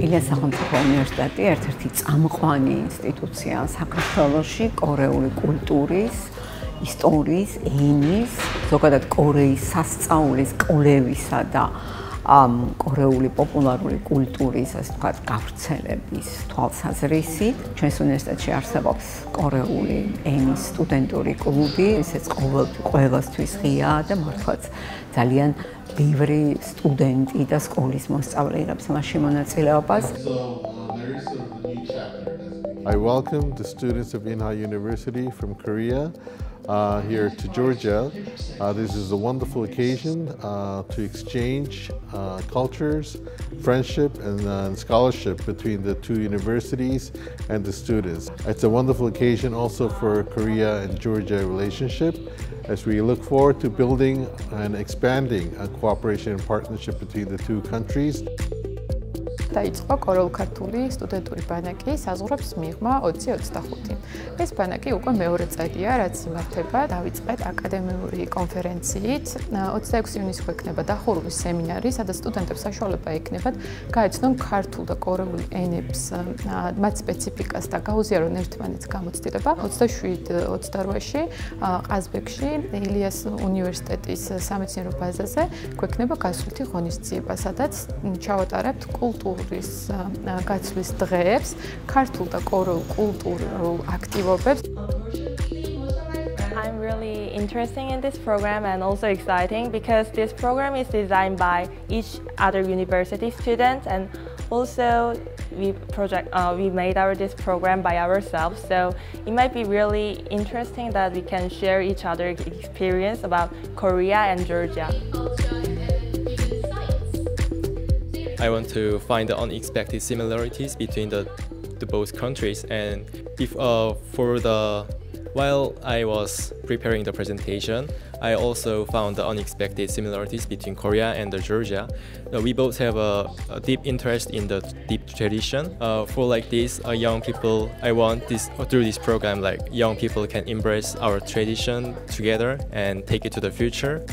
ილიას სახელმწიფო უნივერსიტეტი ერთ-ერთი წამყვანი ინსტიტუცია საქართველოში კორეული კულტურის, ისტორიის, ენის, ზოგადად კორეის სასწაულის, კვლევისა და კორეული პოპულარული კულტურის, ასე ვთქვათ, გავრცელების თვალსაზრისით. ჩვენს უნივერსიტეტში არსებობს კორეული ენის სტუდენტური კლუბი, ესეც ყოველთვის ღიაა და მართლაც ძალიან ბევრი სტუდენტი და სკოლის მოსწავლე იღებს მასში მონაწილეობას. I welcome the students of Inha University from Korea here to Georgia. This is a wonderful occasion to exchange cultures, friendship, and scholarship between the two universities and the students. It's a wonderful occasion also for Korea and Georgia relationship as we look forward to building and expanding a cooperation and partnership between the two countries. დაიწყო კორეულ-ქართული სტუდენტური ბანაკი საზღვრებს მიღმა 2025. ეს ბანაკი უკვე მეორე წელია, რაც იმართება. დავიწყეთ აკადემიური კონფერენციით. 26 ივნისს გვექნება დახურული სემინარი, სადაც სტუდენტებს საშუალება ექნებათ გაეცნონ ქართულ და კორეულ ენებს, მათ სპეციფიკას და გაუზიარონ ერთმანეთს გამოცდილება. 27-28-ში ყაზბეგში ილიას უნივერსიტეტის სამეცნიერო ბაზაზე გვექნება გასვლითი ღონისძიება, სადაც ჩავატარებთ კულტურული გაცვლის დღეებს, ქართულ და კორეულ კულტურულ აქტივობებს. I'm really interested in this program and also exciting because this program is designed by each other university students and also we made this program by ourselves, so it might be really interesting that we can share each other's experience about Korea and Georgia. I want to find the unexpected similarities between the both countries, and while I was preparing the presentation, I also found the unexpected similarities between Korea and Georgia. We both have a deep interest in the deep tradition. For like this, young people, I want through this program, like young people can embrace our tradition together and take it to the future.